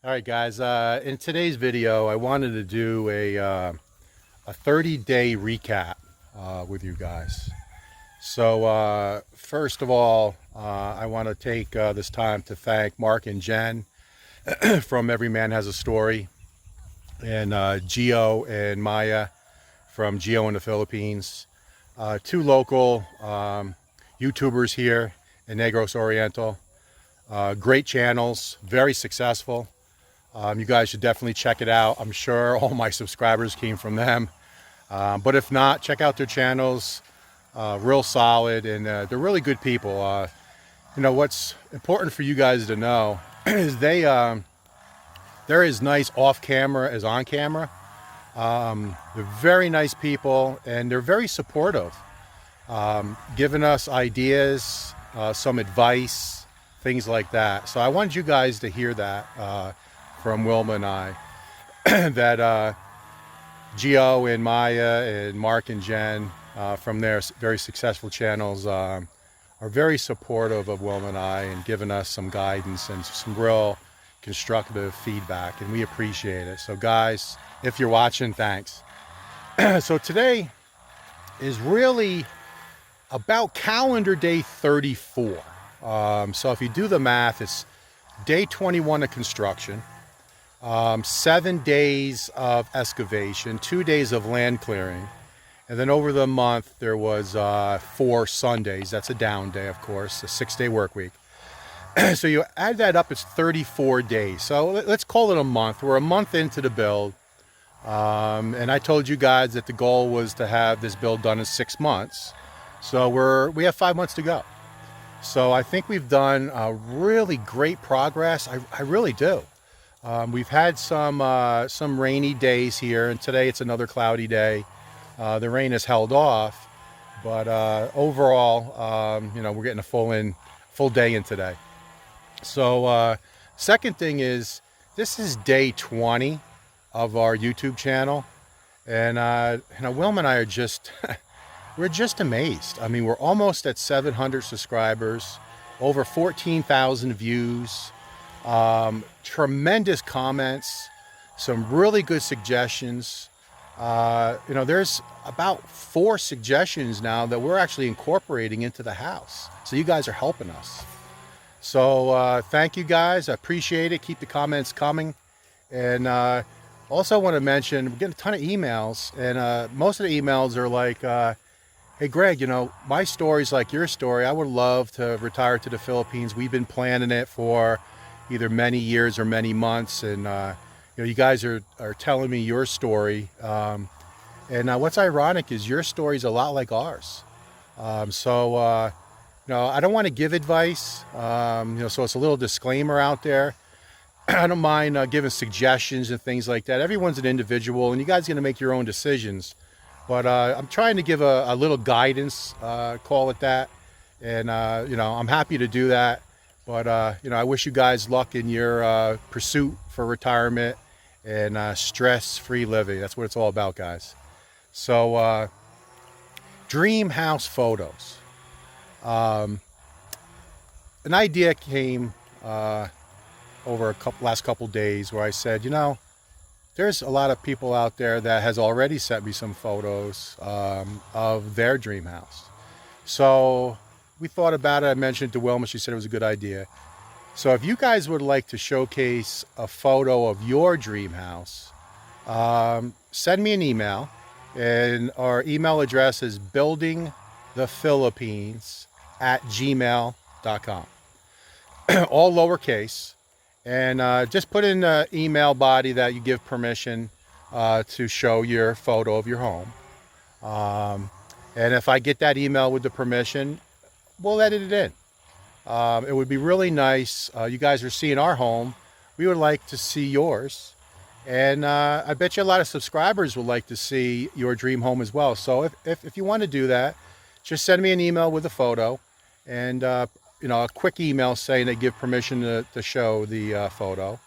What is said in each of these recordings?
All right, guys. In today's video, I wanted to do a 30-day recap with you guys. So first of all, I want to take this time to thank Mark and Jen from Every Man Has a Story, and Gio and Maya from Gio in the Philippines. Two local YouTubers here in Negros Oriental. Great channels, very successful. You guys should definitely check it out. I'm sure all my subscribers came from them. But if not, check out their channels. Real solid, and they're really good people. What's important for you guys to know is they're as nice off camera as on camera. They're very nice people, and they're very supportive, giving us ideas, some advice, things like that. So I wanted you guys to hear that from Wilma and I, that Gio and Maya and Mark and Jen from their very successful channels are very supportive of Wilma and I, and giving us some guidance and some real constructive feedback, and we appreciate it. So guys, if you're watching, thanks. So today is really about calendar day 34. So if you do the math, it's day 21 of construction. 7 days of excavation, 2 days of land clearing, and then over the month there was 4 Sundays. That's a down day, of course, a 6-day work week. So you add that up, it's 34 days. So let's call it a month. We're a month into the build, and I told you guys that the goal was to have this build done in 6 months. So we have 5 months to go. So I think we've done really great progress. I really do. We've had some rainy days here, and today it's another cloudy day. The rain has held off, but overall, we're getting a full day in today. So second thing is, this is day 20 of our YouTube channel, and Wilma and I are just we're just amazed. I mean, we're almost at 700 subscribers, over 14,000 views. Tremendous comments, some really good suggestions. There's about 4 suggestions now that we're actually incorporating into the house. So you guys are helping us. So thank you guys. I appreciate it. Keep the comments coming. And also want to mention, we're getting a ton of emails, and most of the emails are like, hey Greg, my story's like your story. I would love to retire to the Philippines. We've been planning it for either many years or many months, and you guys are telling me your story, and what's ironic is your story is a lot like ours. So I don't want to give advice, so it's a little disclaimer out there. I don't mind giving suggestions and things like that. Everyone's an individual, and you guys are going to make your own decisions, but I'm trying to give a little guidance, call it that, and I'm happy to do that. But, I wish you guys luck in your pursuit for retirement and stress-free living. That's what it's all about, guys. So, dream house photos. An idea came over last couple days where I said, there's a lot of people out there that has already sent me some photos of their dream house. So we thought about it. I mentioned it to Wilma. She said it was a good idea. So if you guys would like to showcase a photo of your dream house, send me an email. And our email address is buildingthephilippines@gmail.com. All lowercase. And just put in the email body that you give permission to show your photo of your home. And if I get that email with the permission, we'll edit it in. It would be really nice. You guys are seeing our home. We would like to see yours. And I bet you a lot of subscribers would like to see your dream home as well. So if you want to do that, just send me an email with a photo, and a quick email saying they give permission to show the photo.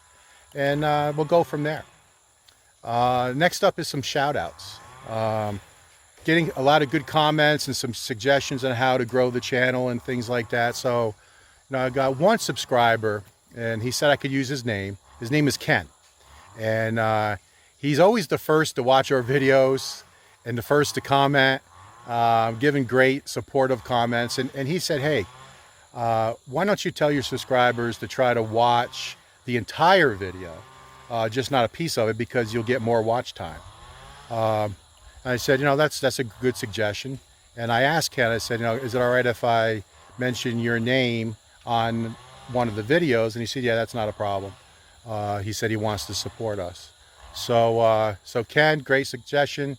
And we'll go from there. Next up is some shout outs. Getting a lot of good comments and some suggestions on how to grow the channel and things like that. So I got one subscriber, and he said I could use his name. His name is Ken. And he's always the first to watch our videos and the first to comment, giving great supportive comments. And he said, hey, why don't you tell your subscribers to try to watch the entire video, just not a piece of it, because you'll get more watch time. I said, that's a good suggestion. And I asked Ken, I said, is it all right if I mention your name on one of the videos? And he said, yeah, that's not a problem. He said he wants to support us. So Ken, great suggestion.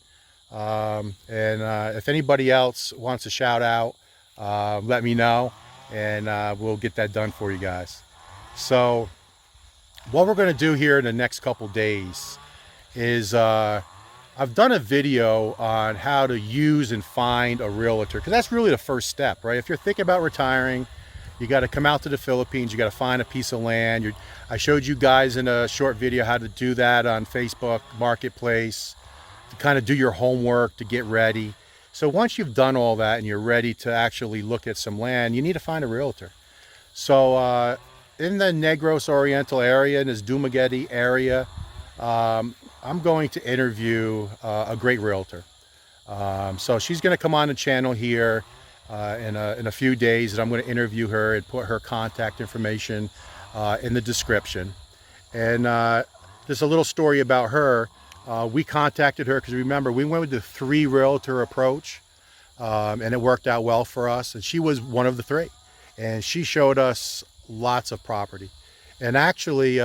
If anybody else wants a shout out, let me know, and we'll get that done for you guys. So what we're going to do here in the next couple days is I've done a video on how to use and find a realtor, because that's really the first step, right? If you're thinking about retiring, you got to come out to the Philippines, you got to find a piece of land. I showed you guys in a short video how to do that on Facebook Marketplace, to kind of do your homework, to get ready. So once you've done all that and you're ready to actually look at some land, you need to find a realtor. So in the Negros Oriental area, in this Dumaguete area, I'm going to interview a great realtor. So she's going to come on the channel here in a few days, and I'm going to interview her and put her contact information in the description. And just a little story about her. We contacted her because, remember, we went with the 3 realtor approach, and it worked out well for us. And she was one of the 3, and she showed us lots of property. And actually,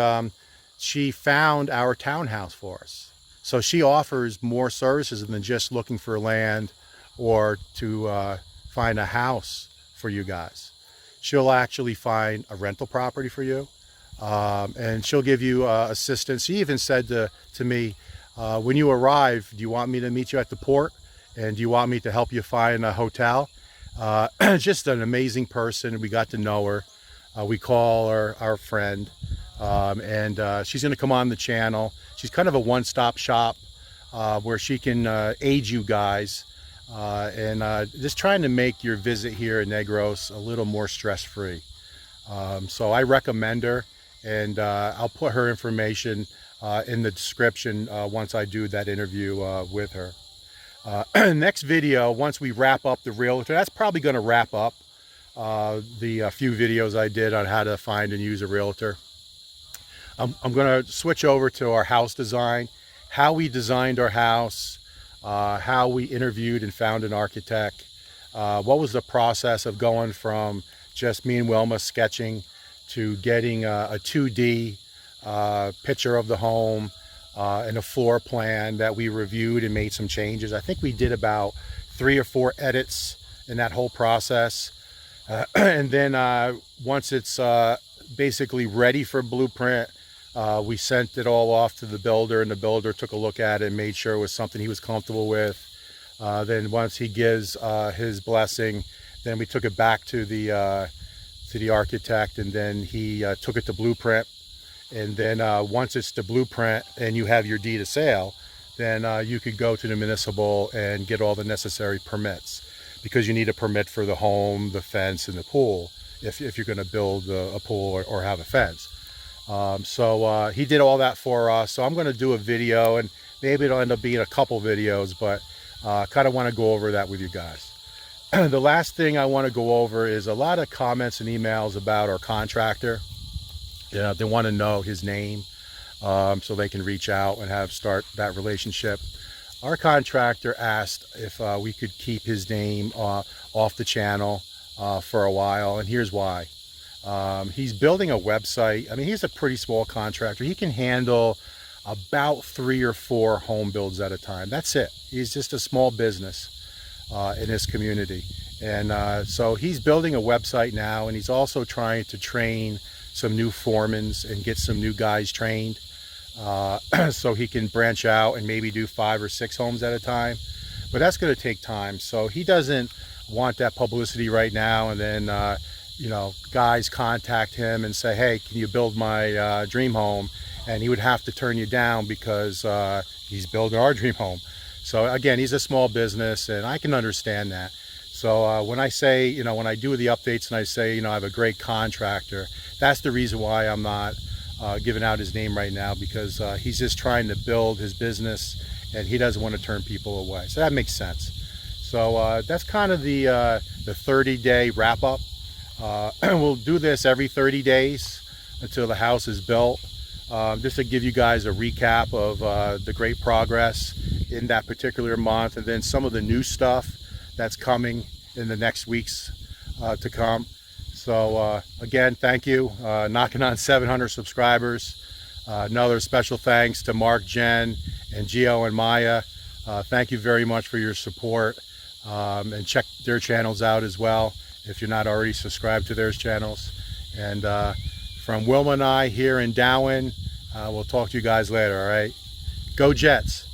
she found our townhouse for us. So she offers more services than just looking for land or to find a house for you guys. She'll actually find a rental property for you, and she'll give you assistance. She even said to me, when you arrive, do you want me to meet you at the port? And do you want me to help you find a hotel? Just an amazing person. We got to know her. We call her our friend. And she's going to come on the channel. She's kind of a one-stop shop where she can aid you guys and just trying to make your visit here in Negros a little more stress-free. So I recommend her, and I'll put her information in the description once I do that interview with her. Next video, once we wrap up the realtor, that's probably going to wrap up the few videos I did on how to find and use a realtor. I'm going to switch over to our house design, how we designed our house, how we interviewed and found an architect, what was the process of going from just me and Wilma sketching to getting a 2D picture of the home and a floor plan that we reviewed and made some changes. I think we did about 3 or 4 edits in that whole process. And then once it's basically ready for blueprint, we sent it all off to the builder, and the builder took a look at it and made sure it was something he was comfortable with. Then once he gives his blessing, then we took it back to the architect, and then he took it to blueprint. And then once it's the blueprint and you have your deed of sale, then you could go to the municipal and get all the necessary permits, because you need a permit for the home, the fence, and the pool if you're going to build a pool or have a fence. So he did all that for us. So I'm going to do a video, and maybe it'll end up being a couple videos, but kind of want to go over that with you guys. The last thing I want to go over is a lot of comments and emails about our contractor. They want to know his name so they can reach out and start that relationship. Our contractor asked if we could keep his name off the channel for a while, and here's why. He's building a website. I mean, he's a pretty small contractor. He can handle about 3 or 4 home builds at a time. That's it. He's just a small business in his community. And so he's building a website now, and he's also trying to train some new foremans and get some new guys trained so he can branch out and maybe do 5 or 6 homes at a time. But that's going to take time. So he doesn't want that publicity right now, and then guys contact him and say, hey, can you build my dream home? And he would have to turn you down because he's building our dream home. So again, he's a small business, and I can understand that. So when I say, when I do the updates and I say, I have a great contractor, that's the reason why I'm not giving out his name right now because he's just trying to build his business and he doesn't want to turn people away. So that makes sense. So that's kind of the 30-day wrap-up. We'll do this every 30 days until the house is built, just to give you guys a recap of the great progress in that particular month, and then some of the new stuff that's coming in the next weeks to come. So again, thank you. Knocking on 700 subscribers. Another special thanks to Mark, Jen, and Gio and Maya. Thank you very much for your support. And check their channels out as well if you're not already subscribed to their channels. And from Wilma and I here in Dowen, we'll talk to you guys later, all right? Go Jets!